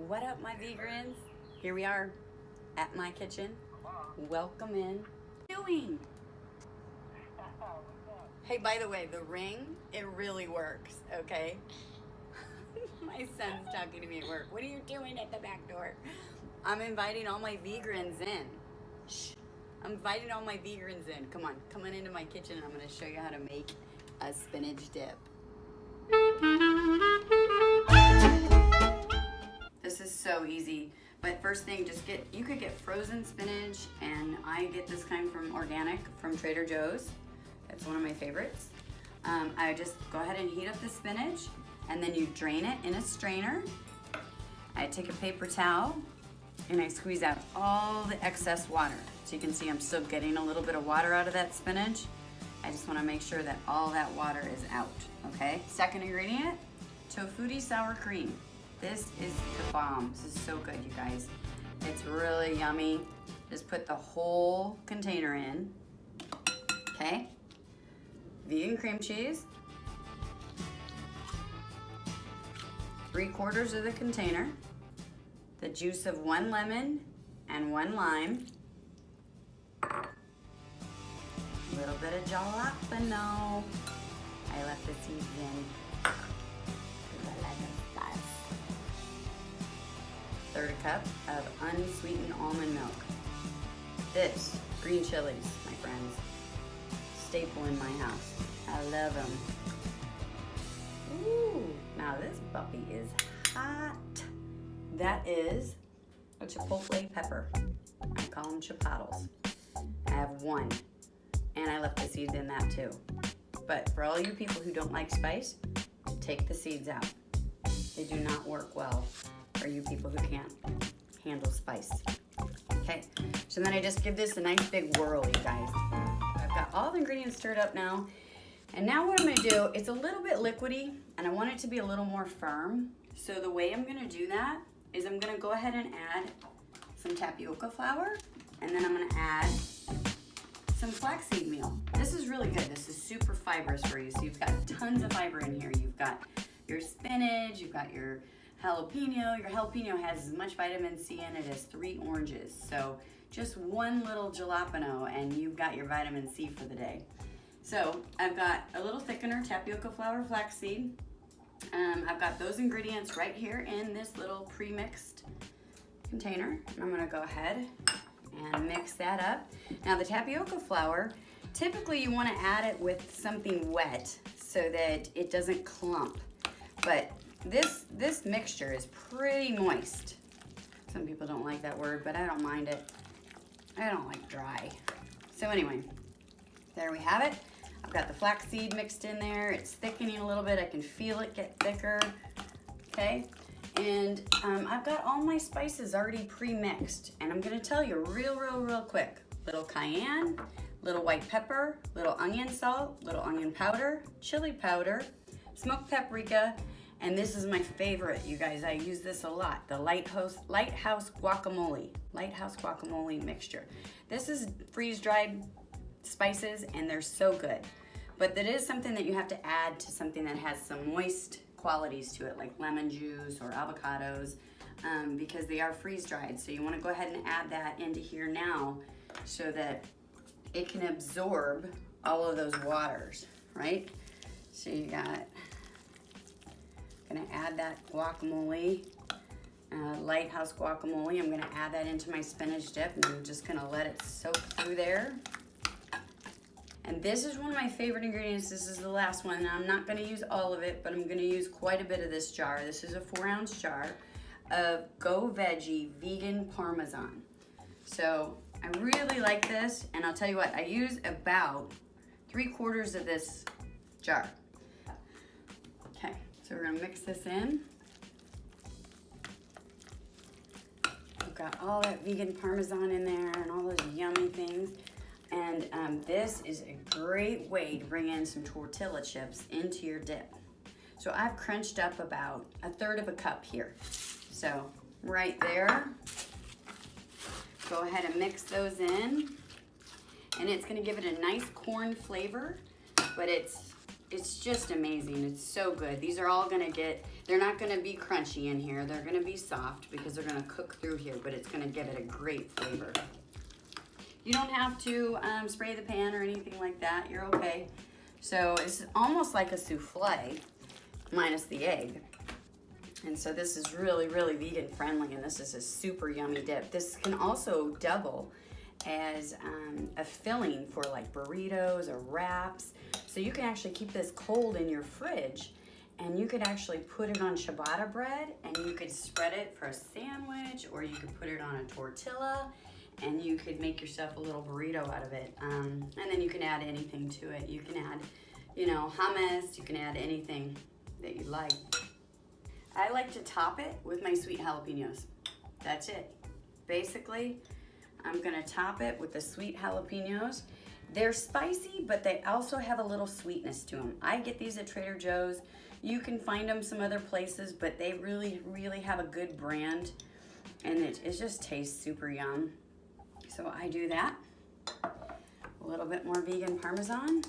What up, my vegans? Here we are at my kitchen. Welcome in. What are you doing? Hey, by the way, the ring, it really works, okay? My son's talking to me at work. What are you doing at the back door? I'm inviting all my vegans in. Shh. I'm inviting all my vegans in. Come on into my kitchen and I'm gonna show you how to make a spinach dip. This is so easy, but first thing, you could get frozen spinach, and I get this kind from organic from Trader Joe's. It's one of my favorites. I just go ahead and heat up the spinach, and then you drain it in a strainer. I take a paper towel, and I squeeze out all the excess water. So you can see I'm still getting a little bit of water out of that spinach. I just wanna make sure that all that water is out, okay? Second ingredient, tofutti sour cream. This is the bomb. This is so good, you guys. It's really yummy. Just put the whole container in, okay? Vegan cream cheese. 3/4 of the container. The juice of 1 lemon and 1 lime. A little bit of jalapeno. I left the seeds in. 1/3 cup of unsweetened almond milk. This, green chilies, my friends. Staple in my house. I love them. Ooh, now this puppy is hot. That is a chipotle pepper. I call them chipotles. I have 1, and I left the seeds in that too. But for all you people who don't like spice, take the seeds out. They do not work well for you people who can't handle spice. Okay, so then I just give this a nice big whirl, you guys. I've got all the ingredients stirred up now. And now what I'm gonna do, it's a little bit liquidy, and I want it to be a little more firm. So the way I'm gonna do that is I'm gonna go ahead and add some tapioca flour, and then I'm gonna add some flaxseed meal. This is really good. This is super fibrous for you. So you've got tons of fiber in here. You've got your spinach, you've got your jalapeno. Your jalapeno has as much vitamin C in it as 3 oranges. So just 1 little jalapeno and you've got your vitamin C for the day. So I've got a little thickener, tapioca flour, flaxseed. I've got those ingredients right here in this little pre-mixed container. And I'm gonna go ahead and mix that up. Now the tapioca flour, typically you wanna add it with something wet so that it doesn't clump. But this mixture is pretty moist. Some people don't like that word, but I don't mind it. I don't like dry. So anyway, there we have it. I've got the flaxseed mixed in there. It's thickening a little bit. I can feel it get thicker, okay? And I've got all my spices already pre-mixed. And I'm gonna tell you real quick. Little cayenne, little white pepper, little onion salt, little onion powder, chili powder, smoked paprika, and this is my favorite, you guys. I use this a lot, the Lighthouse guacamole mixture. This is freeze-dried spices, and they're so good. But that is something that you have to add to something that has some moist qualities to it, like lemon juice or avocados, because they are freeze-dried. So you wanna go ahead and add that into here now so that it can absorb all of those waters, right? So you got, gonna add that guacamole, Lighthouse guacamole. I'm gonna add that into my spinach dip, and I'm just gonna let it soak through there. And this is one of my favorite ingredients. This is the last one. Now, I'm not gonna use all of it, but I'm gonna use quite a bit of this jar. This is a 4-ounce jar of Go Veggie vegan Parmesan. So I really like this, and I'll tell you what, I use about 3/4 of this jar. Okay, so we're gonna mix this in. We've got all that vegan Parmesan in there and all those yummy things. And this is a great way to bring in some tortilla chips into your dip. So I've crunched up about 1/3 cup here. So right there, go ahead and mix those in. And it's gonna give it a nice corn flavor, but it's it's just amazing. It's so good. These are all gonna they're not gonna be crunchy in here. They're gonna be soft because they're gonna cook through here, but it's gonna give it a great flavor. You don't have to spray the pan or anything like that. You're okay. So it's almost like a souffle minus the egg. And so this is really, really vegan friendly, and this is a super yummy dip. This can also double as a filling for like burritos or wraps. So you can actually keep this cold in your fridge, and you could actually put it on ciabatta bread, and you could spread it for a sandwich, or you could put it on a tortilla, and you could make yourself a little burrito out of it. And then you can add anything to it. You can add, you know, hummus, you can add anything that you like. I like to top it with my sweet jalapenos. That's it. Basically, I'm gonna top it with the sweet jalapenos. They're spicy, but they also have a little sweetness to them. I get these at Trader Joe's. You can find them some other places, but they really, really have a good brand, and it just tastes super yum. So I do that. A little bit more vegan Parmesan.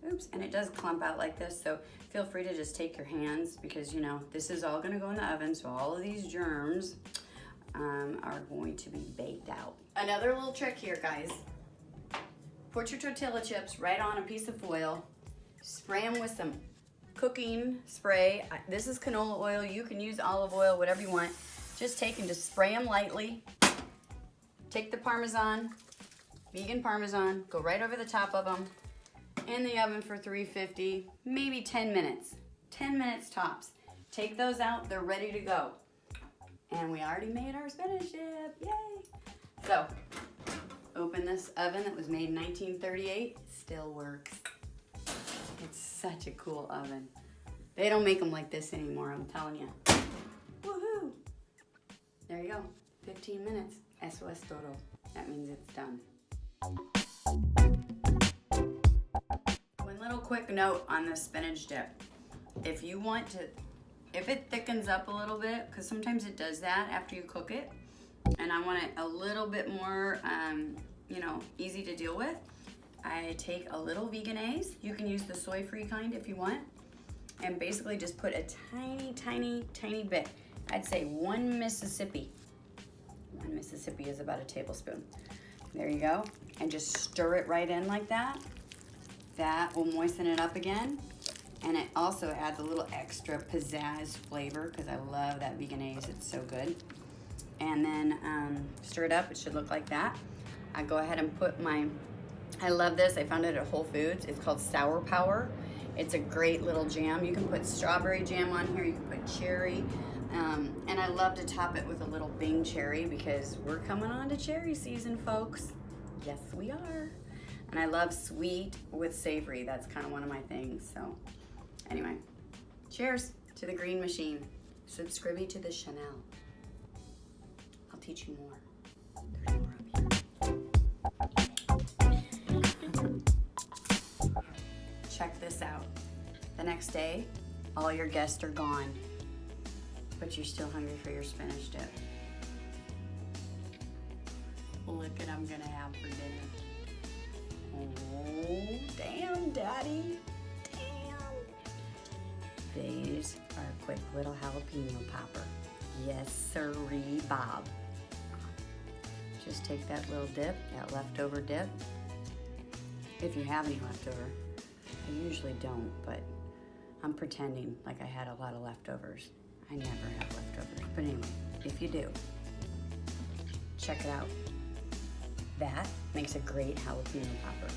Oops, and it does clump out like this, so feel free to just take your hands, because you know, this is all gonna go in the oven, so all of these germs are going to be baked out. Another little trick here, guys. Put your tortilla chips right on a piece of foil, spray them with some cooking spray. This is canola oil. You can use olive oil, whatever you want. Just take and just spray them lightly. Take the Parmesan, vegan Parmesan, go right over the top of them. In the oven for 350, maybe 10 minutes. 10 minutes tops. Take those out, they're ready to go. And we already made our spinach dip, yay! So, open this oven that was made in 1938, still works. It's such a cool oven. They don't make them like this anymore, I'm telling you. Woohoo! There you go, 15 minutes. Eso es todo. That means it's done. One little quick note on this spinach dip. If you want to, if it thickens up a little bit, because sometimes it does that after you cook it, and I want it a little bit more, you know, easy to deal with, I take a little Vegenaise. You can use the soy-free kind if you want, and basically just put a tiny, tiny, tiny bit. I'd say one Mississippi. One Mississippi is about a tablespoon. There you go. And just stir it right in like that. That will moisten it up again. And it also adds a little extra pizzazz flavor, because I love that Vegenaise, it's so good. And then stir it up, it should look like that. I go ahead and put I love this, I found it at Whole Foods. It's called Sour Power. It's a great little jam. You can put strawberry jam on here, you can put cherry. And I love to top it with a little Bing cherry, because we're coming on to cherry season, folks. Yes, we are. And I love sweet with savory. That's kind of one of my things. So anyway, cheers to the green machine. Subscribe to the Chanel. I'll teach you more. There's more up here. Check this out. The next day, all your guests are gone, but you're still hungry for your spinach dip. Look what I'm gonna have for dinner. Oh, damn, Daddy. Damn. These are a quick little jalapeno popper. Yes, sirree, Bob. Just take that little dip, that leftover dip. If you have any leftover. I usually don't, but I'm pretending like I had a lot of leftovers. I never have leftovers. But anyway, if you do, check it out. That makes a great jalapeno popper.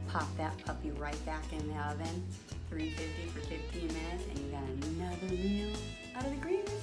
Pop that puppy right back in the oven, 350 for 15 minutes, and you got another meal out of the green machine.